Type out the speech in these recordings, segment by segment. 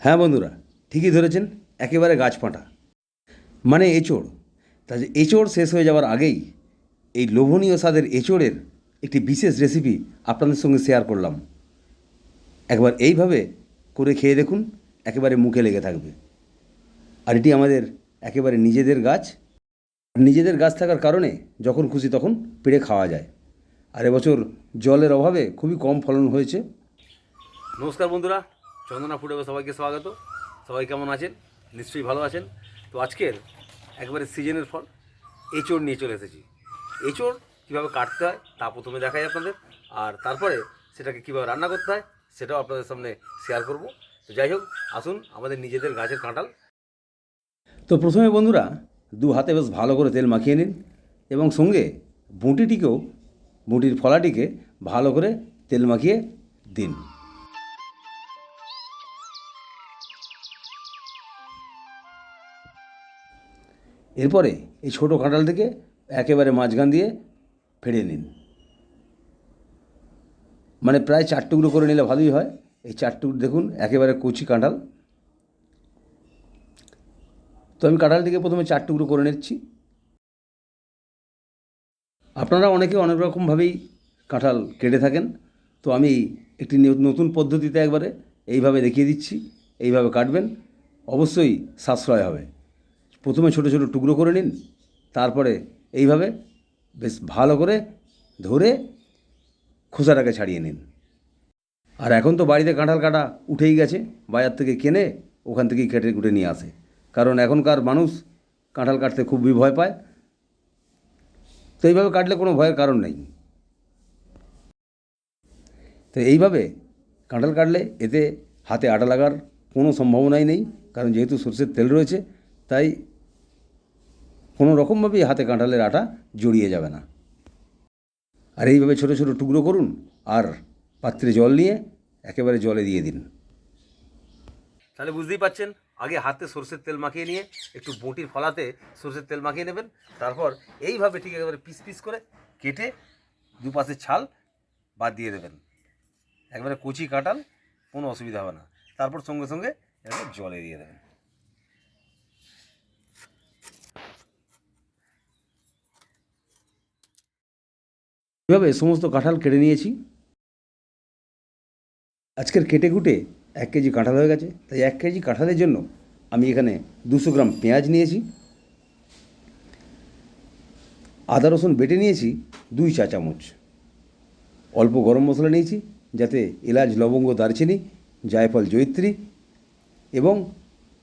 হ্যাঁ বন্ধুরা, ঠিকই ধরেছেন, একেবারে গাছ ফাঁটা মানে এঁচোড়। তা যে এঁচোড় শেষ হয়ে যাওয়ার আগেই এই লোভনীয় স্বাদের এঁচোড়ের একটি বিশেষ রেসিপি আপনাদের সঙ্গে শেয়ার করলাম। একবার এইভাবে করে খেয়ে দেখুন, একেবারে মুখে লেগে থাকবে। আর এটি আমাদের একেবারে নিজেদের গাছ। নিজেদের গাছ থাকার কারণে যখন খুশি তখন পেড়ে খাওয়া যায়। আর এবছর জলের অভাবে খুবই কম ফলন হয়েছে। নমস্কার বন্ধুরা, চন্দনা ফুডে সবাইকে স্বাগত। সবাই কেমন আছেন? নিশ্চয়ই ভালো আছেন। তো আজকের একবারে সিজনের ফল এঁচোড় নিয়ে চলে এসেছি। এঁচোড় কীভাবে কাটতে হয় তা প্রথমে দেখাই আপনাদের, আর তারপরে সেটাকে কীভাবে রান্না করতে হয় সেটাও আপনাদের সামনে শেয়ার করব। তো যাই হোক, আসুন আমাদের নিজেদের গাছের কাঁঠাল। তো প্রথমে বন্ধুরা, দু হাতে বেশ ভালো করে তেল মাখিয়ে নিন এবং সঙ্গে বুটির ফলাটিকে ভালো করে তেল মাখিয়ে দিন। এরপরে এই ছোটো কাঁঠালটিকে একেবারে মাঝখান দিয়ে ফেড়ে নিন, মানে প্রায় 4 টুকরো করে নিলে ভালোই হয়। এই 4 টুকরো দেখুন, একেবারে কচি কাঁঠাল। তো আমি কাঁঠালটিকে প্রথমে 4 টুকরো করে নিচ্ছি। আপনারা অনেকে অনেক রকমভাবেই কাঁঠাল কেটে থাকেন, তো আমি একটি নতুন পদ্ধতিতে একবারে এইভাবে দেখিয়ে দিচ্ছি। এইভাবে কাটবেন, অবশ্যই সাশ্রয় হবে। প্রথমে ছোটো ছোটো টুকরো করে নিন, তারপরে এইভাবে বেশ ভালো করে ধরে খোসাটাকে ছাড়িয়ে নিন। আর এখন তো বাড়িতে কাঁঠাল কাটা উঠেই গেছে, বাজার থেকে কিনে ওখান থেকেই কেটে কুটে নিয়ে আসে, কারণ এখনকার মানুষ কাঁঠাল কাটতে খুবই ভয় পায়। তো এইভাবে কাটলে কোনো ভয়ের কারণ নেই। তো এইভাবে কাঁঠাল কাটলে এতে হাতে আটা লাগার কোনো সম্ভাবনাই নেই, কারণ যেহেতু সরষের তেল রয়েছে, তাই কোনো রকমভাবেই হাতে কাঁঠালের আটা জড়িয়ে যাবে না। আর এইভাবে ছোটো ছোটো টুকরো করুন, আর পাত্রে জল নিয়ে একেবারে জলে দিয়ে দিন। তাহলে বুঝতেই পারছেন, আগে হাতে সরষের তেল মাখিয়ে নিয়ে একটু বটির ফলাতে সরষের তেল মাখিয়ে নেবেন। তারপর এইভাবে ঠিক একেবারে পিস পিস করে কেটে দুপাশে ছাল বাদ দিয়ে দেবেন। একবারে কচি কাঁঠাল, কোনো অসুবিধা হবে না। তারপর সঙ্গে সঙ্গে এটাকে জলে দিয়ে দেবেন। এভাবে সমস্ত কাঁঠাল কেটে নিয়েছি। আজকের কেটে কুটে 1 কেজি কাঁঠাল হয়ে গেছে। তাই 1 কেজি কাঁঠালের জন্য আমি এখানে 200 গ্রাম পেঁয়াজ নিয়েছি, আদা রসুন বেটে নিয়েছি 2 চা চামচ, অল্প গরম মশলা নিয়েছি, যাতে এলাচ, লবঙ্গ, দারচিনি, জায়ফল, জয়িত্রী এবং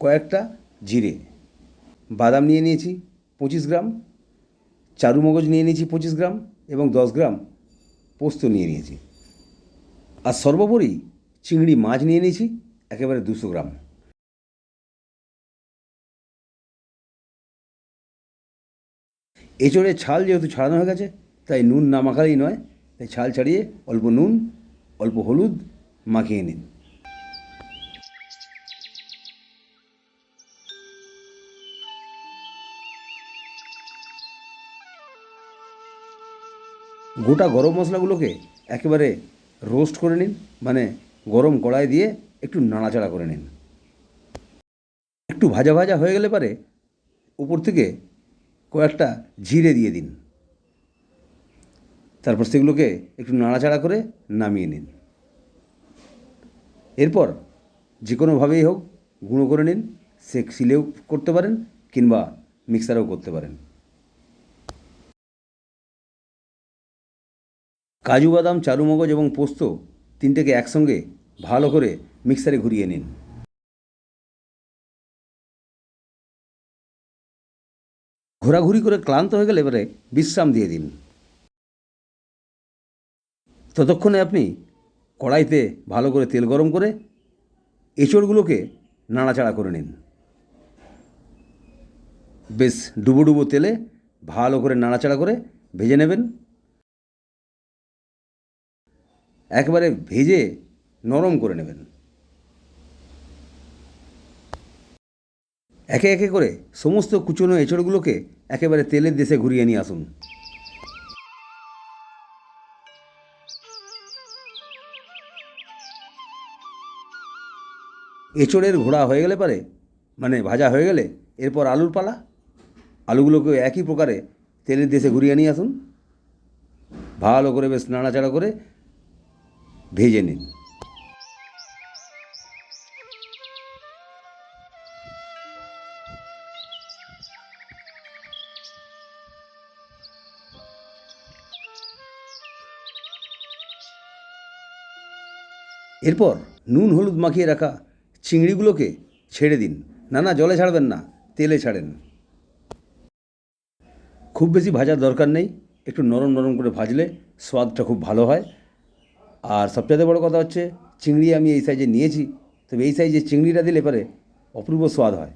কয়েকটা জিরে। বাদাম নিয়ে নিয়েছি 25 গ্রাম, চারুমগজ নিয়ে নিয়েছি 25 গ্রাম এবং 10 গ্রাম পোস্ত নিয়ে নিয়েছি। আর সর্বোপরি চিংড়ি মাছ নিয়ে নিয়েছি একেবারে 200 গ্রাম। এঁচোড়ের ছাল যেহেতু ছাড়ানো হয়ে গেছে, তাই নুন না মাখালেই নয়। তাই ছাল ছাড়িয়ে অল্প নুন, অল্প হলুদ মাখিয়ে নিন। গোটা গরম মশলাগুলোকে একেবারে রোস্ট করে নিন, মানে গরম কড়াই দিয়ে একটু নাড়াচাড়া করে নিন। একটু ভাজা ভাজা হয়ে গেলে পরে উপর থেকে কয়েকটা জিরে দিয়ে দিন। তারপর সেগুলোকে একটু নাড়াচাড়া করে নামিয়ে নিন। এরপর যে কোনোভাবেই হোক গুঁড়ো করে নিন। সে শিলেও করতে পারেন কিংবা মিক্সারেও করতে পারেন। কাজু বাদাম, চারুমগজ এবং পোস্ত তিনটেকে একসঙ্গে ভালো করে মিক্সারে ঘুরিয়ে নিন। ঘোরাঘুরি করে ক্লান্ত হয়ে গেলে এবারে বিশ্রাম দিয়ে দিন। ততক্ষণে আপনি কড়াইতে ভালো করে তেল গরম করে এঁচোড়গুলোকে নাড়াচাড়া করে নিন। বেশ ডুবো ডুবো তেলে ভালো করে নাড়াচাড়া করে ভেজে নেবেন। একেবারে ভেজে নরম করে নেবেন। একে একে করে সমস্ত কুচনো এঁচড়গুলোকে একেবারে তেলের দেশে ঘুরিয়ে নিয়ে আসুন। এঁচড়ের ঘোড়া হয়ে গেলে পারে, মানে ভাজা হয়ে গেলে এরপর আলুর পালা। আলুগুলোকে একই প্রকারে তেলের দেশে ঘুরিয়ে নিয়ে আসুন। ভালো করে বেশ নাড়াচাড়া করে ভেজে নিন। এরপর নুন হলুদ মাখিয়ে রাখা চিংড়িগুলোকে ছেড়ে দিন। না না, জলে ছাড়বেন না, তেলে ছাড়েন। খুব বেশি ভাজার দরকার নেই, একটু নরম নরম করে ভাজলে স্বাদটা খুব ভালো হয়। আর সবচেয়ে বড় কথা হচ্ছে, চিংড়ি আমি এই সাইজে নিয়েছি, তবে এই সাইজে চিংড়িটা দিলে পরে অপূর্ব স্বাদ হয়।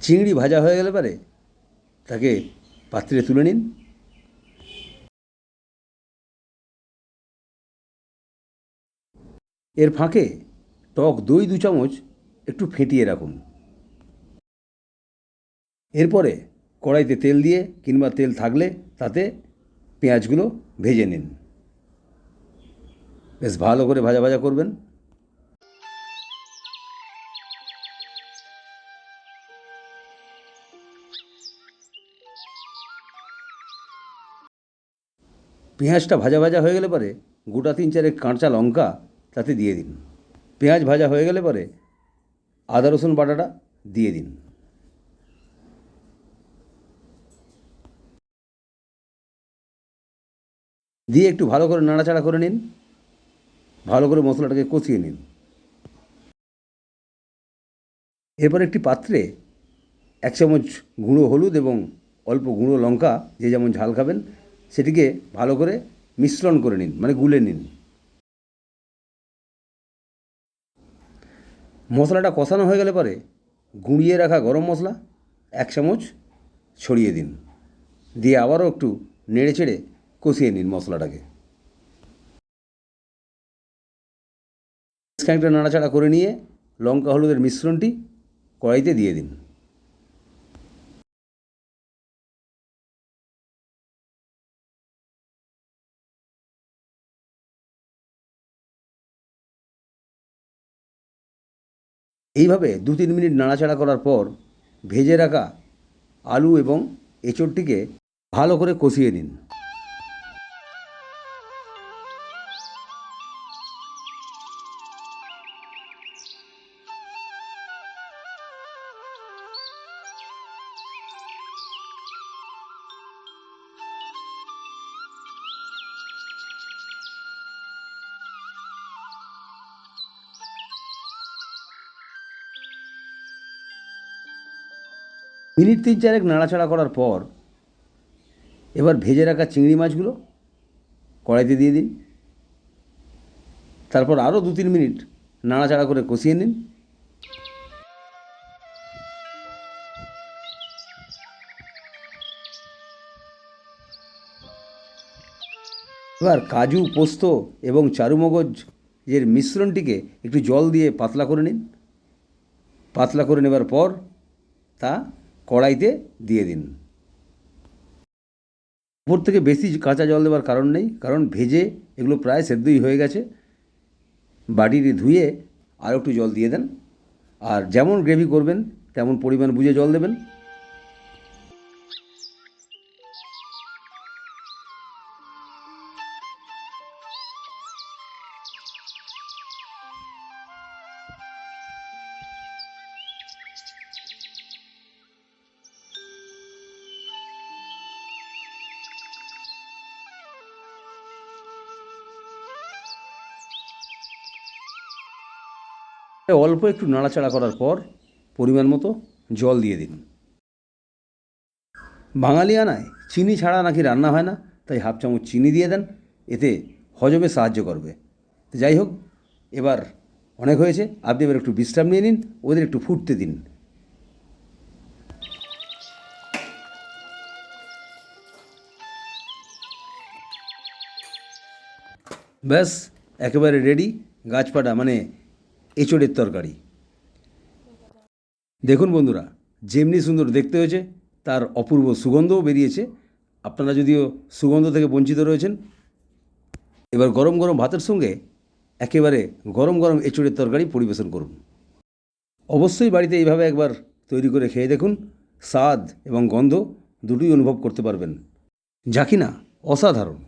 চিংড়ি ভাজা হয়ে গেলে পরে তাকে পাত্রে তুলে নিন। এর ফাঁকে টক দই 2 চামচ একটু ফেটিয়ে রাখুন। এরপরে কড়াইতে তেল দিয়ে কিংবা তেল থাকলে তাতে পেঁয়াজগুলো ভেজে নিন। বেশ ভালো করে ভাজা ভাজা করবেন। পেঁয়াজটা ভাজা ভাজা হয়ে গেলে পরে গোটা 3-4 কাঁচা লঙ্কা তাতে দিয়ে দিন। পেঁয়াজ ভাজা হয়ে গেলে পরে আদা রসুন বাটাটা দিয়ে দিন। দিয়ে একটু ভালো করে নাড়াচাড়া করে নিন। ভালো করে মশলাটাকে কষিয়ে নিন। এরপর একটি পাত্রে 1 চামচ গুঁড়ো হলুদ এবং অল্প গুঁড়ো লঙ্কা, যে যেমন ঝাল খাবেন সেটিকে ভালো করে মিশ্রণ করে নিন, মানে গুলে নিন। মশলাটা কষানো হয়ে গেলে পরে গুঁড়িয়ে রাখা গরম মশলা 1 চামচ ছড়িয়ে দিন। দিয়ে আবারও একটু নেড়ে চেড়ে কষিয়ে নিন মশলাটাকে। খানিকটা নাড়াচাড়া করে নিয়ে লঙ্কা হলুদের মিশ্রণটি কড়াইতে দিয়ে দিন। এইভাবে 2-3 মিনিট নাড়াচাড়া করার পর ভেজে রাখা আলু এবং এঁচোড়টিকে ভালো করে কষিয়ে নিন। মিনিট 3-4 নাড়াচাড়া করার পর এবার ভেজে রাখা চিংড়ি মাছগুলো কড়াইতে দিয়ে দিন। তারপর আরও 2-3 মিনিট নাড়াচাড়া করে কষিয়ে নিন। এবার কাজু, পোস্ত এবং চারুমগজের মিশ্রণটিকে একটু জল দিয়ে পাতলা করে নিন। পাতলা করে নেবার পর তা কড়াইতে দিয়ে দিন। উপর থেকে বেশি কাঁচা জল দেওয়ার কারণ নেই, কারণ ভেজে এগুলো প্রায় সেদ্ধই হয়ে গেছে। বাটিটি ধুয়ে আর একটু জল দিয়ে দেন। আর যেমন গ্রেভি করবেন তেমন পরিমাণ বুঝে জল দেবেন। অল্প একটু নাড়াচাড়া করার পর পরিমাণ মতো জল দিয়ে দিন। বাঙালিয়ানায় চিনি ছাড়া নাকি রান্না হয় না, তাই 1/2 চামচ চিনি দিয়ে দেন, এতে হজমে সাহায্য করবে। যাই হোক, এবার অনেক হয়েছে, আপনি এবার একটু বিশ্রাম নিয়ে নিন, ওদের একটু ফুটতে দিন। ব্যাস একেবারে রেডি গাছপাটা মানে এঁচোড়ের তরকারি। দেখুন বন্ধুরা, যেমনি সুন্দর দেখতে হয়েছে তার অপূর্ব সুগন্ধও বেরিয়েছে। আপনারা যদিও সুগন্ধ থেকে বঞ্চিত রয়েছেন। এবার গরম গরম ভাতের সঙ্গে একেবারে গরম গরম এঁচোড়ের তরকারি পরিবেশন করুন। অবশ্যই বাড়িতে এইভাবে একবার তৈরি করে খেয়ে দেখুন, স্বাদ এবং গন্ধ দুটোই অনুভব করতে পারবেন, যা কিনা অসাধারণ।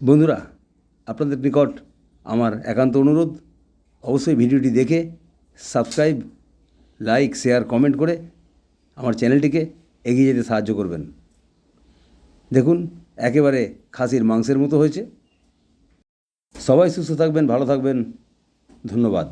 বন্ধুরা, আপনাদের নিকট আমার একান্ত অনুরোধ, অবশ্যই ভিডিওটি দেখে সাবস্ক্রাইব, লাইক, শেয়ার, কমেন্ট করে আমার চ্যানেলটিকে এগিয়ে যেতে সাহায্য করবেন। দেখুন একেবারে খাসির মাংসের মতো হয়েছে। সবাই সুস্থ থাকবেন, ভালো থাকবেন। ধন্যবাদ।